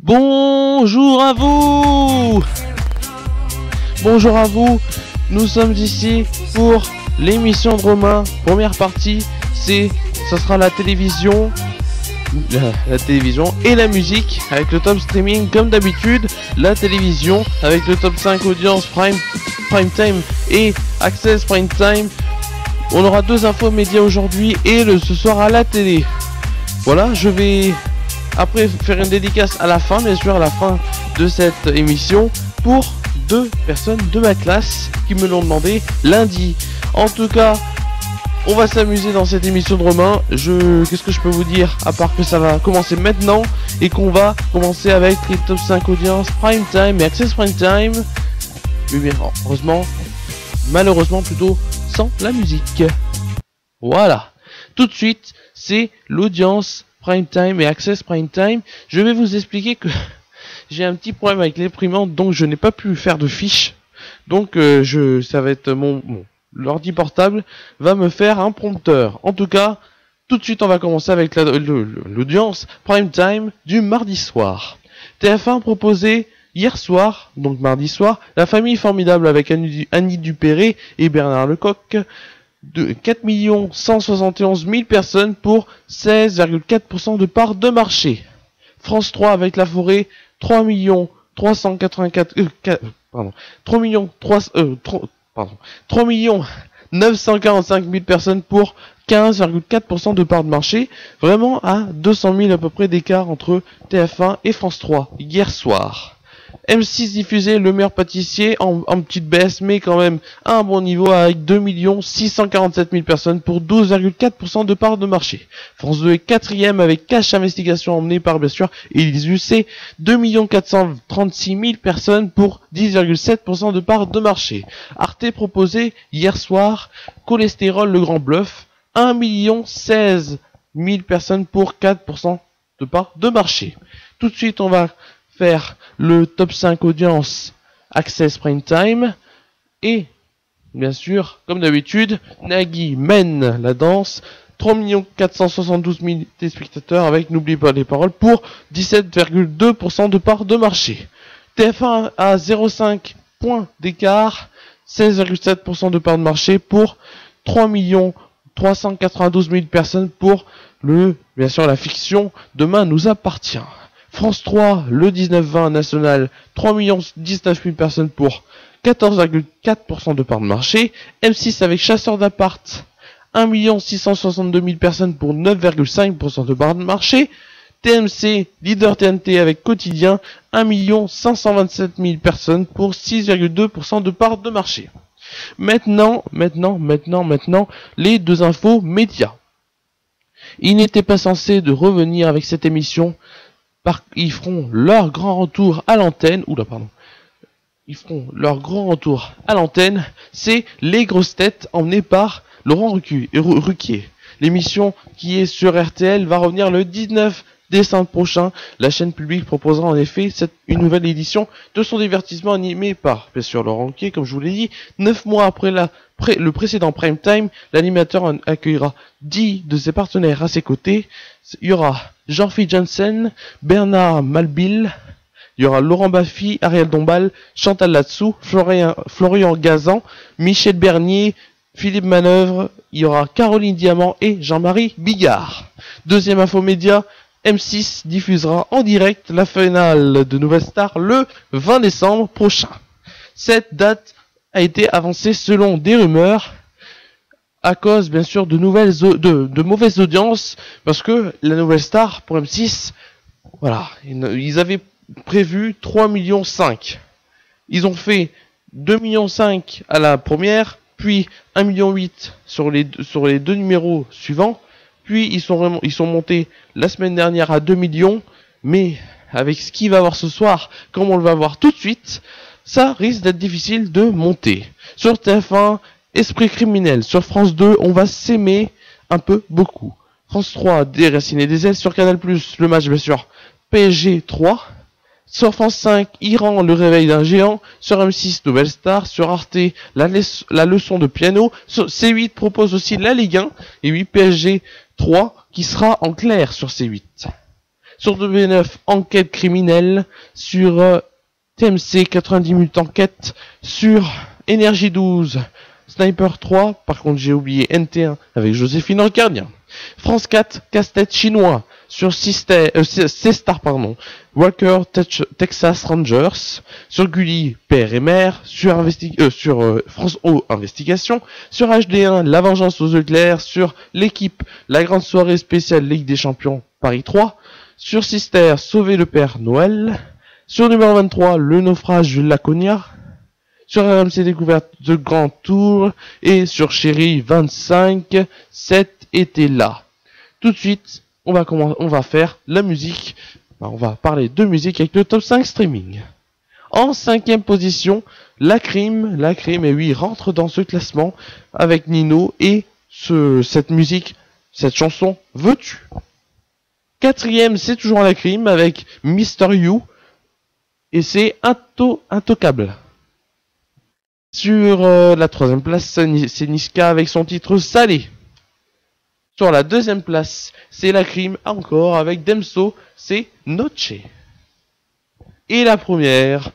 Bonjour à vous. Bonjour à vous. Nous sommes ici pour l'émission de Romain. Première partie, ça sera la télévision. La télévision et la musique avec le top streaming comme d'habitude, la télévision avec le top 5 audience prime time et access prime time. On aura deux infos médias aujourd'hui et ce soir à la télé. Voilà, je vais après faire une dédicace à la fin, bien sûr, à la fin de cette émission pour deux personnes de ma classe qui me l'ont demandé lundi. En tout cas, on va s'amuser dans cette émission de Romain. Qu'est-ce que je peux vous dire à part que ça va commencer maintenant et qu'on va commencer avec les top 5 audiences prime time et access prime time. Mais bien, malheureusement plutôt sans la musique. Voilà. Tout de suite, c'est l'audience prime time et access prime time. Je vais vous expliquer que j'ai un petit problème avec l'imprimante, donc je n'ai pas pu faire de fiches. Donc ça va être l'ordi portable va me faire un prompteur. En tout cas, tout de suite on va commencer avec l'audience prime time du mardi soir. TF1 proposait hier soir, donc mardi soir, La Famille Formidable avec Annie Dupéré et Bernard Lecoq de 4 171 000 personnes pour 16,4% de part de marché. France 3 avec La Forêt, 3 945 000 personnes pour 15,4% de part de marché. Vraiment à 200 000 à peu près d'écart entre TF1 et France 3 hier soir. M6 diffusait Le Meilleur Pâtissier en petite baisse, mais quand même à un bon niveau avec 2 647 000 personnes pour 12,4% de part de marché. France 2 est quatrième avec Cash Investigation emmené par bien sûr Élise Lucet, 2 436 000 personnes pour 10,7% de part de marché. Arte proposait hier soir Cholestérol le Grand Bluff, 1 016 000 personnes pour 4% de part de marché. Tout de suite on va faire le top 5 audience Access Prime Time et bien sûr comme d'habitude Nagui mène la danse, 3 472 000 téléspectateurs avec N'oublie pas les paroles pour 17,2% de part de marché. TF1 à 0,5 points d'écart, 16,7% de part de marché pour 3 392 000 personnes pour bien sûr la fiction Demain nous appartient. France 3, le 19-20 national, 3 19 000 personnes pour 14,4% de part de marché. M6 avec Chasseur d'appart, 1 662 000 personnes pour 9,5% de part de marché. TMC, leader TNT avec Quotidien, 1 527 000 personnes pour 6,2% de part de marché. Maintenant, les deux infos médias. Ils n'étaient pas censés de revenir avec cette émission. Ils feront leur grand retour à l'antenne. C'est Les Grosses Têtes emmenées par Laurent Ruquier. L'émission qui est sur RTL va revenir le 19 décembre prochain. La chaîne publique proposera en effet une nouvelle édition de son divertissement animé par, bien sûr, Laurent Ruquier, comme je vous l'ai dit. 9 mois après le précédent prime time, l'animateur accueillera 10 de ses partenaires à ses côtés. Il y aura Jean-Philippe Janssen, Bernard Malbil, il y aura Laurent Baffy, Ariel Dombal, Chantal Latsou, Florian Gazan, Michel Bernier, Philippe Manœuvre, il y aura Caroline Diamant et Jean-Marie Bigard. Deuxième info média, M6 diffusera en direct la finale de Nouvelle Star le 20 décembre prochain. Cette date a été avancée selon des rumeurs à cause bien sûr de mauvaises audiences, parce que la Nouvelle Star pour M6, voilà, ils avaient prévu 3,5 millions. Ils ont fait 2,5 millions à la première, puis 1,8 million sur les deux numéros suivants, puis ils sont montés la semaine dernière à 2 millions, mais avec ce qu'il va y avoir ce soir, comme on le va voir tout de suite, ça risque d'être difficile de monter. Sur TF1, Esprit criminel. Sur France 2, on va s'aimer un peu beaucoup. France 3, Des racines et des ailes. Sur Canal+, le match bien sûr, PSG 3. Sur France 5, Iran, le réveil d'un géant. Sur M6, Nouvelle Star. Sur Arte, la leçon de piano. Sur C8 propose aussi la Ligue 1. Et oui, PSG 3 qui sera en clair sur C8. Sur W9, enquête criminelle. Sur TMC, 90 minutes enquête. Sur Énergie 12, Sniper 3. Par contre, j'ai oublié NT1 avec Joséphine en gardien. France 4, casse-tête chinois. Sur C-Star, pardon. Walker, Texas Rangers. Sur Gulli, père et mère. Sur France O, investigation. Sur HD1, la vengeance aux yeux clairs. Sur l'équipe, la grande soirée spéciale Ligue des Champions, Paris 3. Sur Sister, sauver le père Noël. Sur numéro 23, le naufrage de Laconia. Sur RMC découverte de Grand Tour. Et sur Chérie 25, cet été-là. Tout de suite, on va faire la musique. Enfin, on va parler de musique avec le top 5 streaming. En 5e position, La Crime, et oui, rentre dans ce classement avec Nino et cette musique, cette chanson, Veux-tu. 4e, c'est toujours La Crime avec Mr. You et c'est Intocable. Sur la 3e place, c'est Niska avec son titre Salé. Sur la 2e place, c'est La Crime encore avec Demso, c'est Noche. Et la première,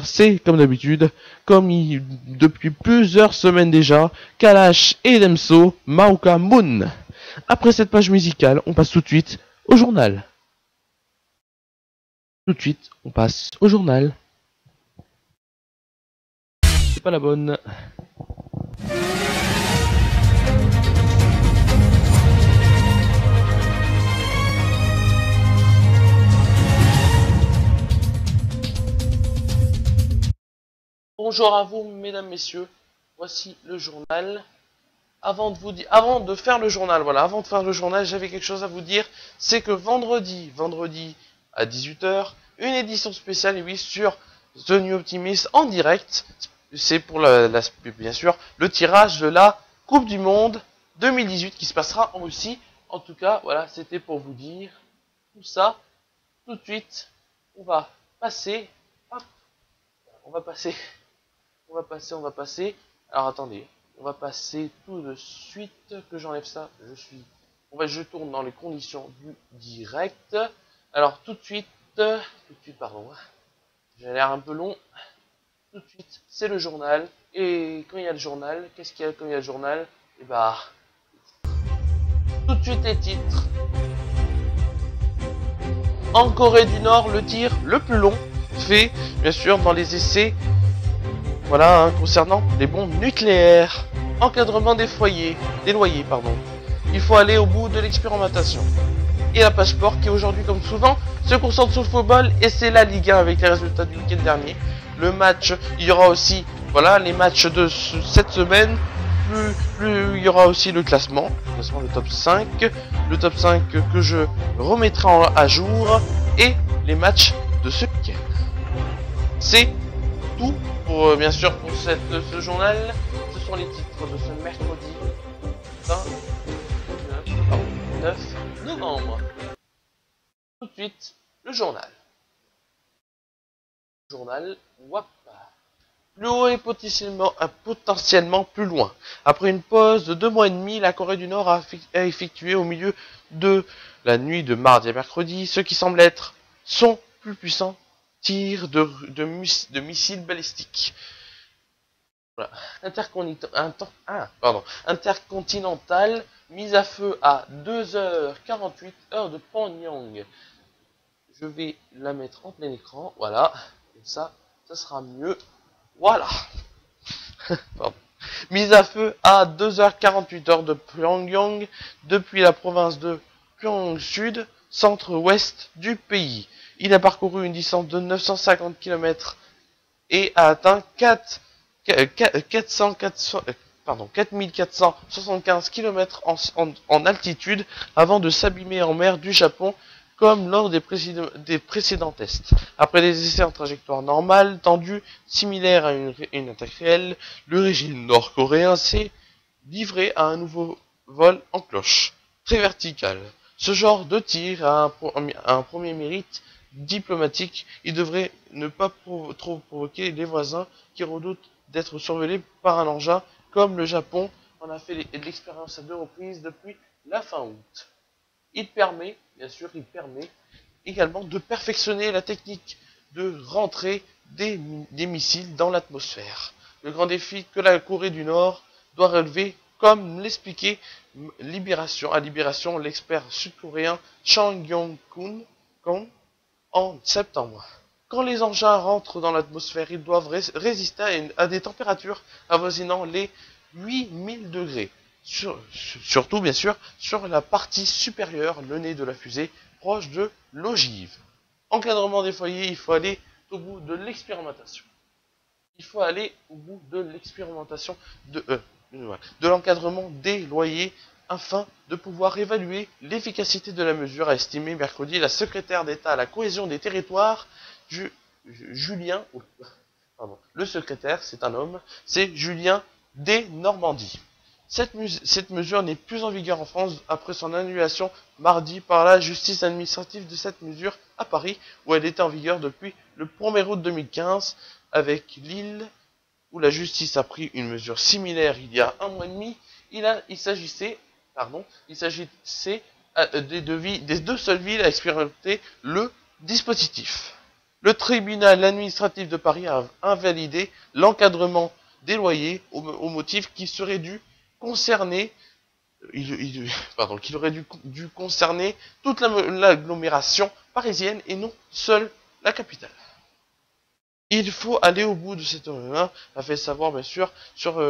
c'est comme d'habitude, depuis plusieurs semaines déjà, Kalash et Demso, Maoka Moon. Après cette page musicale, on passe tout de suite au journal. C'est pas la bonne. Bonjour à vous, mesdames, messieurs. Voici le journal. Avant de faire le journal, j'avais quelque chose à vous dire. C'est que vendredi à 18h, une édition spéciale, et oui, sur The New Optimist en direct. C'est pour bien sûr le tirage de la Coupe du Monde 2018 qui se passera en Russie. En tout cas, voilà, c'était pour vous dire tout ça. Tout de suite, on va passer. Hop, on va passer. Alors attendez, on va passer tout de suite, que j'enlève ça, je tourne dans les conditions du direct. Alors tout de suite, pardon, j'ai l'air un peu long. Tout de suite, c'est le journal. Et quand il y a le journal, qu'est-ce qu'il y a quand il y a le journal? Et bah, tout de suite les titres. En Corée du Nord, le tir le plus long fait, bien sûr, dans les essais. Voilà, concernant les bombes nucléaires, encadrement des loyers, pardon. Il faut aller au bout de l'expérimentation. Et la page sport qui aujourd'hui, comme souvent, se concentre sur le football et c'est la Ligue 1 avec les résultats du week-end dernier. Le match, il y aura aussi, voilà, les matchs de cette semaine. Il y aura aussi le classement, le top 5. Le top 5 que je remettrai à jour et les matchs de ce week-end. C'est tout. Bien sûr, pour ce journal, ce sont les titres de ce mercredi 9 novembre. Tout de suite, le journal. WAP. Plus haut et potentiellement plus loin. Après une pause de 2 mois et demi, la Corée du Nord a effectué au milieu de la nuit de mardi à mercredi ce qui semble être son plus puissant tir de missiles balistiques. Voilà. Intercontinental, mise à feu à 2h48 heure de Pyongyang. Je vais la mettre en plein écran, voilà, et ça sera mieux, voilà. Mise à feu à 2h48 heure de Pyongyang depuis la province de Pyongyang Sud, centre-ouest du pays. Il a parcouru une distance de 950 km et a atteint 4475 km en altitude avant de s'abîmer en mer du Japon comme lors des précédents tests. Après des essais en trajectoire normale, tendue, similaire à une attaque réelle, le régime nord-coréen s'est livré à un nouveau vol en cloche, très vertical. Ce genre de tir a un premier mérite diplomatique. Il devrait ne pas trop provoquer les voisins qui redoutent d'être survolés par un engin comme le Japon en a fait l'expérience à 2 reprises depuis la fin août. Il permet également de perfectionner la technique de rentrée des missiles dans l'atmosphère. Le grand défi que la Corée du Nord doit relever, comme l'expliquait à Libération l'expert sud-coréen Chang Yong-kun en septembre. Quand les engins rentrent dans l'atmosphère, ils doivent résister à des températures avoisinant les 8000 degrés. Surtout, bien sûr, sur la partie supérieure, le nez de la fusée, proche de l'ogive. Encadrement des foyers, il faut aller au bout de l'expérimentation. De l'encadrement des loyers afin de pouvoir évaluer l'efficacité de la mesure, a estimé mercredi la secrétaire d'État à la cohésion des territoires, le secrétaire, c'est un homme, c'est Julien Denormandie. Cette mesure n'est plus en vigueur en France après son annulation mardi par la justice administrative de cette mesure à Paris, où elle était en vigueur depuis le 1er août 2015, avec Lille, où la justice a pris une mesure similaire il y a un mois et demi. Il s'agissait des deux seules villes à expérimenter le dispositif. Le tribunal administratif de Paris a invalidé l'encadrement des loyers au motif qu'il serait dû concerner dû concerner toute l'agglomération parisienne et non seule la capitale. Il faut aller au bout de cette heure, a fait savoir bien sûr sur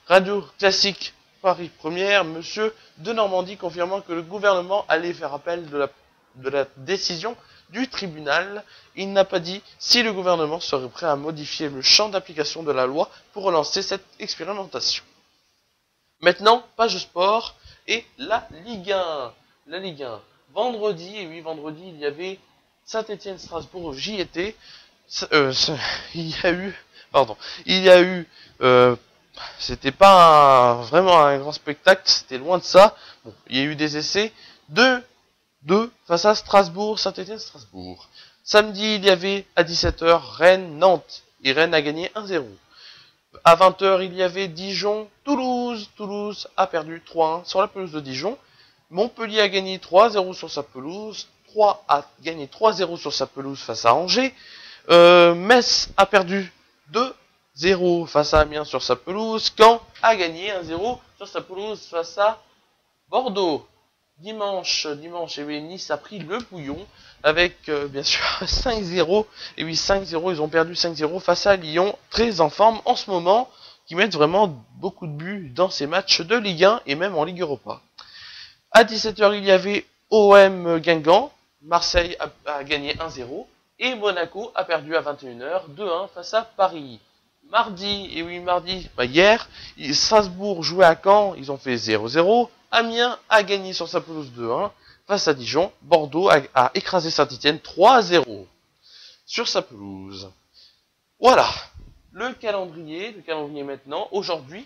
Radio Classique Paris Première, monsieur Denormandie, confirmant que le gouvernement allait faire appel de la décision du tribunal. Il n'a pas dit si le gouvernement serait prêt à modifier le champ d'application de la loi pour relancer cette expérimentation. Maintenant, page sport et la Ligue 1. La Ligue 1. Vendredi, il y avait Saint-Étienne-Strasbourg, j'y étais. C'était pas vraiment un grand spectacle, c'était loin de ça. Bon, il y a eu des essais. 2 face à Strasbourg, Saint-Étienne-Strasbourg. Samedi, il y avait à 17h Rennes-Nantes. Et Rennes a gagné 1-0. À 20h, il y avait Dijon-Toulouse. Toulouse a perdu 3-1 sur la pelouse de Dijon. Montpellier a gagné 3-0 sur sa pelouse. Troyes a gagné 3-0 sur sa pelouse face à Angers. Metz a perdu 2-0 face à Amiens sur sa pelouse. Caen a gagné 1-0 sur sa pelouse face à Bordeaux. Dimanche, Nice a pris le bouillon avec bien sûr 5-0. Et oui, 5-0, ils ont perdu 5-0 face à Lyon, très en forme en ce moment, qui mettent vraiment beaucoup de buts dans ces matchs de Ligue 1 et même en Ligue Europa. À 17h, il y avait OM Guingamp, Marseille a gagné 1-0 et Monaco a perdu à 21h 2-1 face à Paris. Mardi, hier, Strasbourg jouait à Caen, ils ont fait 0-0. Amiens a gagné sur sa pelouse 2-1 face à Dijon. Bordeaux a écrasé Saint-Étienne 3-0 sur sa pelouse. Voilà, le calendrier maintenant, d'aujourd'hui.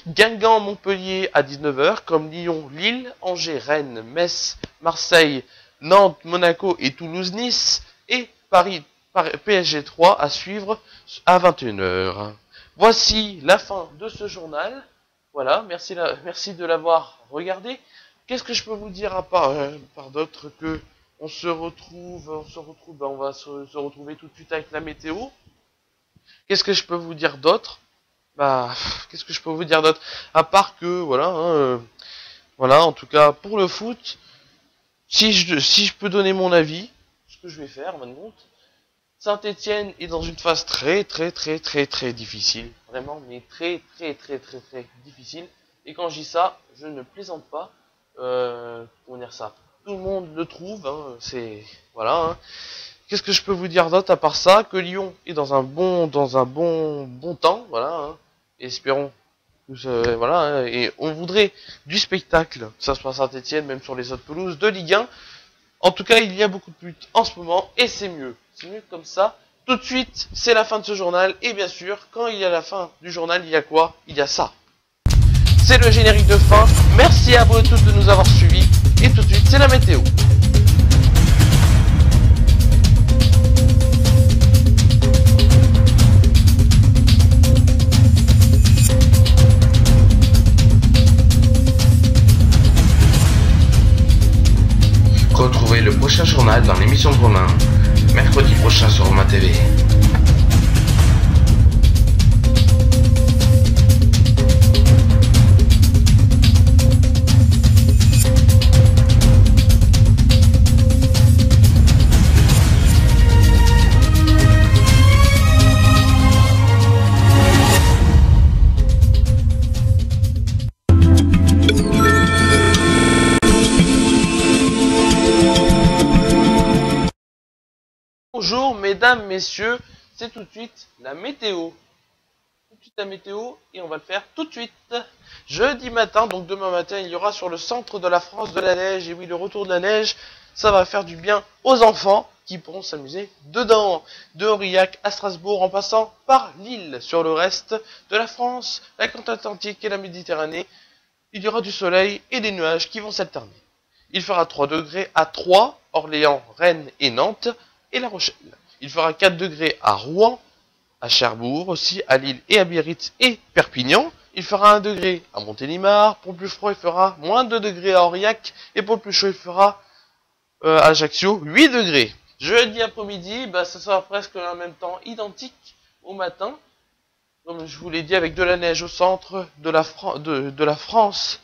Guingamp, Montpellier à 19h, comme Lyon, Lille, Angers, Rennes, Metz, Marseille, Nantes, Monaco et Toulouse, Nice, et Paris, PSG 3 à suivre à 21h. Voici la fin de ce journal. Voilà, merci de l'avoir regardé. Qu'est-ce que je peux vous dire à part d'autre que on va se retrouver tout de suite avec la météo. Qu'est-ce que je peux vous dire d'autre? Qu'est-ce que je peux vous dire d'autre? À part que, voilà, en tout cas, pour le foot, si je peux donner mon avis, ce que je vais faire maintenant, Saint-Étienne est dans une phase très difficile. Vraiment, mais très difficile. Et quand je dis ça, je ne plaisante pas. Comment dire ça? Tout le monde le trouve, voilà. Qu'est-ce que je peux vous dire d'autre à part ça? Que Lyon est dans un bon temps, voilà. Espérons que voilà. Et on voudrait du spectacle, que ça se passe à Saint-Étienne, même sur les autres pelouses de Ligue 1. En tout cas, il y a beaucoup de buts en ce moment, et c'est mieux. C'est mieux comme ça. Tout de suite, c'est la fin de ce journal, et bien sûr, quand il y a la fin du journal, il y a quoi? Il y a ça. C'est le générique de fin. Merci à vous tous de nous avoir suivis, et tout de suite, c'est la météo. Retrouvez prochain journal dans l'émission de Romain, mercredi prochain sur Romain TV. Bonjour mesdames, messieurs, c'est tout de suite la météo. Tout de suite la météo et on va le faire tout de suite. Jeudi matin, donc demain matin, il y aura sur le centre de la France de la neige. Et oui, le retour de la neige, ça va faire du bien aux enfants qui pourront s'amuser dedans. De Aurillac à Strasbourg en passant par Lille. Sur le reste de la France, la côte atlantique et la Méditerranée, il y aura du soleil et des nuages qui vont s'alterner. Il fera 3 degrés à Troyes, Orléans, Rennes et Nantes. Et La Rochelle. Il fera 4 degrés à Rouen, à Cherbourg aussi, à Lille et à Biarritz et Perpignan. Il fera 1 degré à Montélimar. Pour le plus froid, il fera moins 2 degrés à Aurillac. Et pour le plus chaud, il fera à Ajaccio 8 degrés. Jeudi après-midi, ça sera presque en même temps identique au matin. Comme je vous l'ai dit, avec de la neige au centre de la France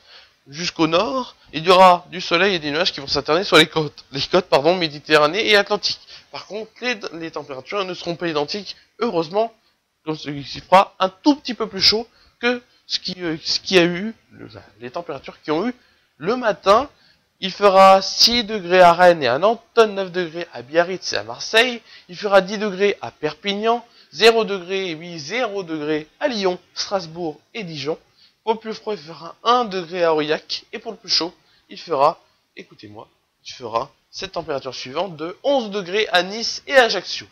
jusqu'au nord. Il y aura du soleil et des nuages qui vont s'alterner sur les côtes Méditerranée et Atlantique. Par contre, les températures ne seront pas identiques, heureusement, donc il fera un tout petit peu plus chaud que ce qui a eu, les températures qui ont eu le matin. Il fera 6 degrés à Rennes et à Nantes, 9 degrés à Biarritz et à Marseille. Il fera 10 degrés à Perpignan, 0 degré à Lyon, Strasbourg et Dijon. Pour le plus froid, il fera 1 degré à Aurillac. Et pour le plus chaud, il fera, écoutez-moi, il fera cette température suivante de 11 degrés à Nice et à Ajaccio.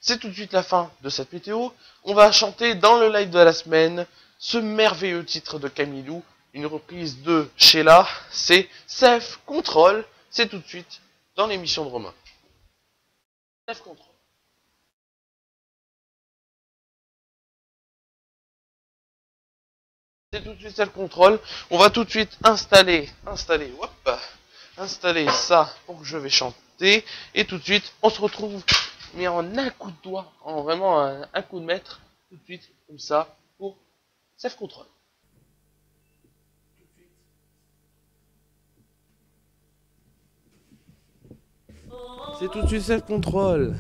C'est tout de suite la fin de cette météo. On va chanter dans le live de la semaine ce merveilleux titre de Camilou, une reprise de Sheila, c'est Self Control. C'est tout de suite dans l'émission de Romain. Self Control. C'est tout de suite Self Control. On va tout de suite installer ça pour que je vais chanter. Et tout de suite, on se retrouve, mais en un coup de doigt, en vraiment un coup de maître, tout de suite, comme ça, pour Self Control. C'est tout de suite Self Control.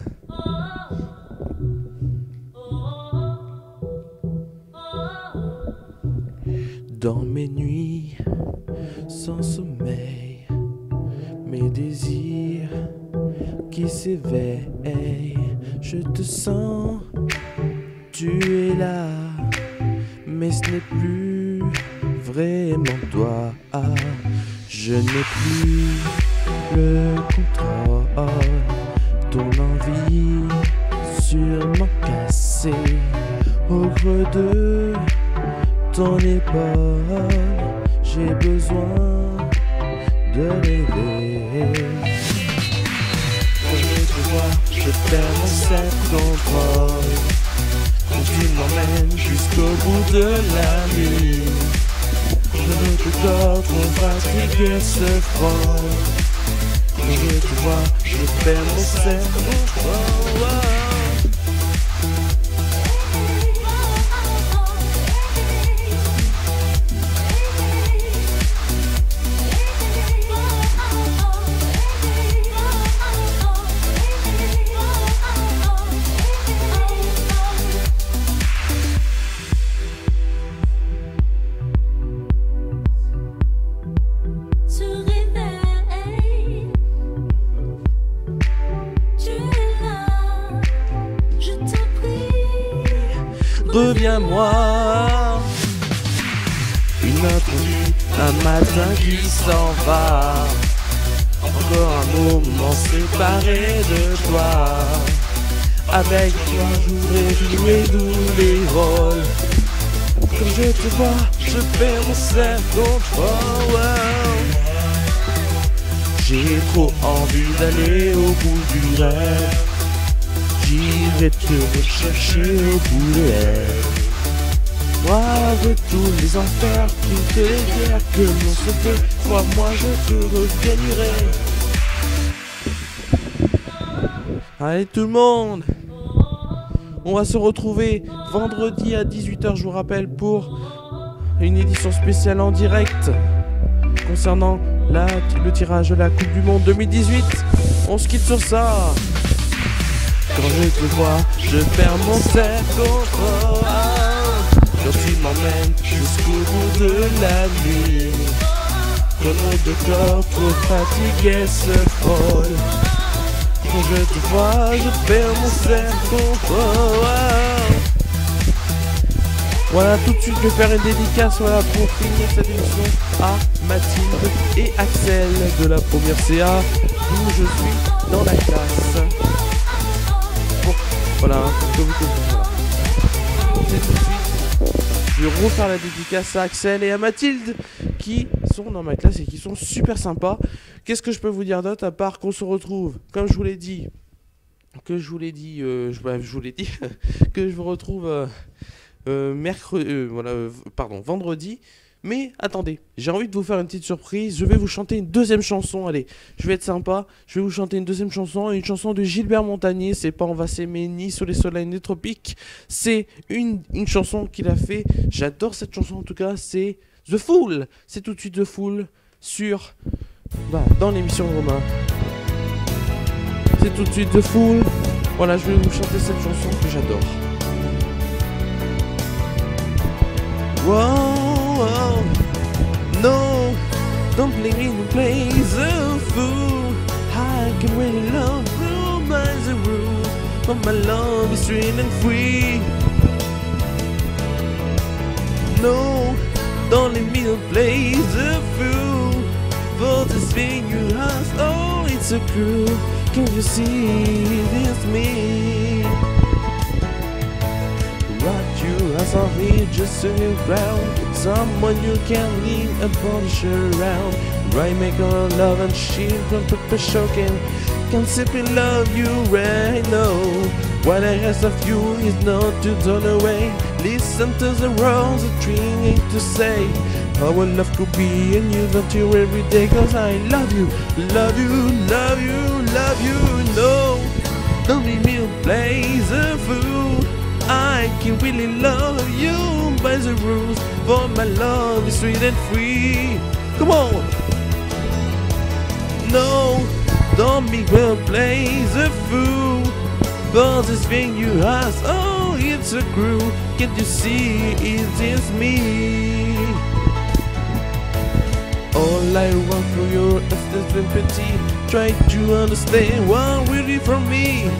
Dans mes nuits sans sommeil, mes désirs qui s'éveillent, je te sens, tu es là, mais ce n'est plus vraiment toi. Je n'ai plus le contrôle, ton envie sûrement cassée au creux de ton épaule, j'ai besoin de rêver. Quand je te vois, je perds mon self-control. Quand tu m'emmènes jusqu'au bout de la nuit, je ne te corps qu'on fatiguer ce front. Quand je te vois, je perds mon self-control. Reviens-moi. Une autre nuit, un matin qui s'en va. Encore un moment séparé de toi. Avec toi, je voudrais jouer tous les rôles. Quand je te vois, je perds mon self-control. J'ai trop envie d'aller au bout du rêve. J'irai te rechercher au bout de l'air. Moi avec tous les enfers, toutes les guerres que l'on se fait, crois-moi je te regagnerai. Allez tout le monde, on va se retrouver vendredi à 18 h, je vous rappelle, pour une édition spéciale en direct concernant le tirage de la Coupe du Monde 2018. On se quitte sur ça. Quand je te vois, je perds mon self-control. Quand tu m'emmènes jusqu'au bout de la nuit, chrono de corps pour fatiguer ce folle. Quand je te vois, je perds mon self-control. Voilà, tout de suite, je vais faire une dédicace pour finir cette émission à Mathilde et Axel de la première CA, d'où je suis dans la classe. Voilà, pour que vous compreniez. C'est tout de suite. Je vais refaire la dédicace à Axel et à Mathilde qui sont dans ma classe et qui sont super sympas. Qu'est-ce que je peux vous dire d'autre à part qu'on se retrouve, comme je vous l'ai dit, que je vous retrouve vendredi. Mais attendez, j'ai envie de vous faire une petite surprise. Je vais vous chanter une deuxième chanson. Allez, je vais être sympa. Je vais vous chanter une deuxième chanson. Une chanson de Gilbert Montagnier. C'est pas On va s'aimer ni sous les soleils ni tropiques. C'est une chanson qu'il a fait. J'adore cette chanson en tout cas. C'est The Fool. C'est tout de suite The Fool dans l'émission Romain. C'est tout de suite The Fool. Voilà, je vais vous chanter cette chanson que j'adore. Whoa, no, don't blame me to play the fool. I can really love you by the rules, but my love is straight and free. No, don't let me to play the fool. For this thing you ask, oh, it's so cruel. Can you see this me? What you ask of me, just turn around. Someone you can lean and polish around. Right, make our love and shield from paper shocking. Can simply love you right now. What I ask of you is not to turn away. Listen to the words I'm trying to say. How our love could be and you love you every day. Cause I love you, love you, love you, love you. No, don't leave me to play the fool. I can really love you by the rules, for my love is sweet and free. Come on! No, don't make me play the fool. For this thing you ask, oh, it's a cruel. Can't you see it is me? All I want for your sympathy. Try to understand what really from me.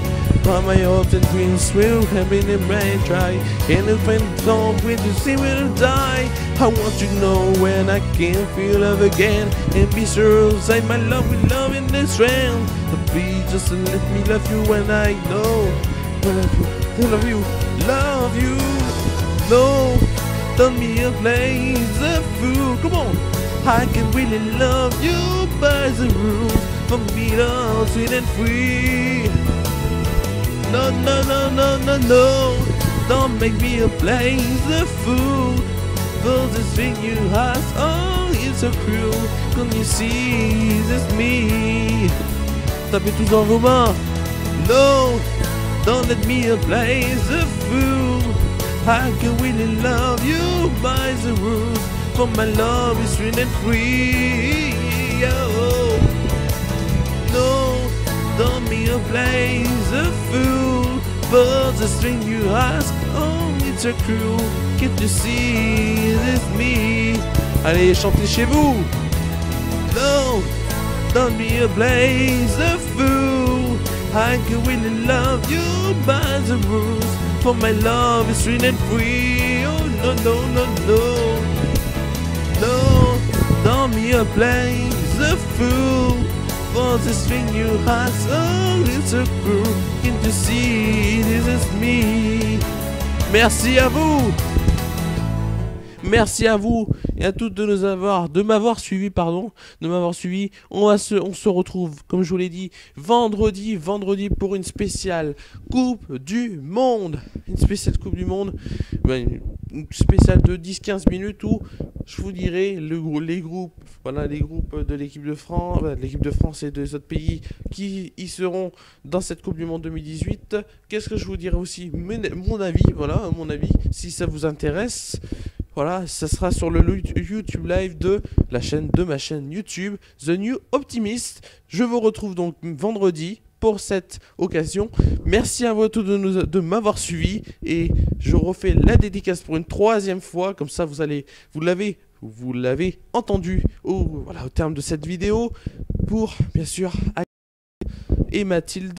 But my hopes and dreams will have been in my try. And if I don't wait to see when I die, I want to know when I can feel love again. And be sure inside my love with love in this round. But please just let me love you when I know. Love you, love you. No, don't be a place a fool. Come on. I can really love you by the rules. For me, all sweet and free. No, no, no, no, no, no. Don't make me a place a fool. For this thing you ask, oh, it's so cruel. Can you see this me? Tapez tous dans vos mains. No, don't let me a place a fool. I can really love you by the rules. For my love is sweet and free. Oh. No, don't be a place a fool. For the string you ask, oh, it's a cruel. Can't you see this me? Allez, chantez chez vous. No, don't be a place a fool. I can really love you by the rules. For my love is sweet and free. Oh, no, no, no, no. No, don't be a place a fool. For this thing you ask, oh, it's a cruel. Can't you see this is me? Merci à vous. Merci à vous et à toutes de m'avoir suivi, On se retrouve, comme je vous l'ai dit, vendredi pour une spéciale Coupe du Monde. Une spéciale Coupe du Monde, une spéciale de 10-15 minutes où je vous dirai les groupes, les groupes de l'équipe de France et des autres pays qui y seront dans cette Coupe du Monde 2018. Qu'est-ce que je vous dirai aussi, mon avis, si ça vous intéresse. Voilà, ça sera sur le YouTube Live de ma chaîne YouTube, The New Optimist. Je vous retrouve donc vendredi pour cette occasion. Merci à vous tous de m'avoir suivi et je refais la dédicace pour une 3e fois. Comme ça, vous l'avez entendu au terme de cette vidéo pour, bien sûr, et Mathilde.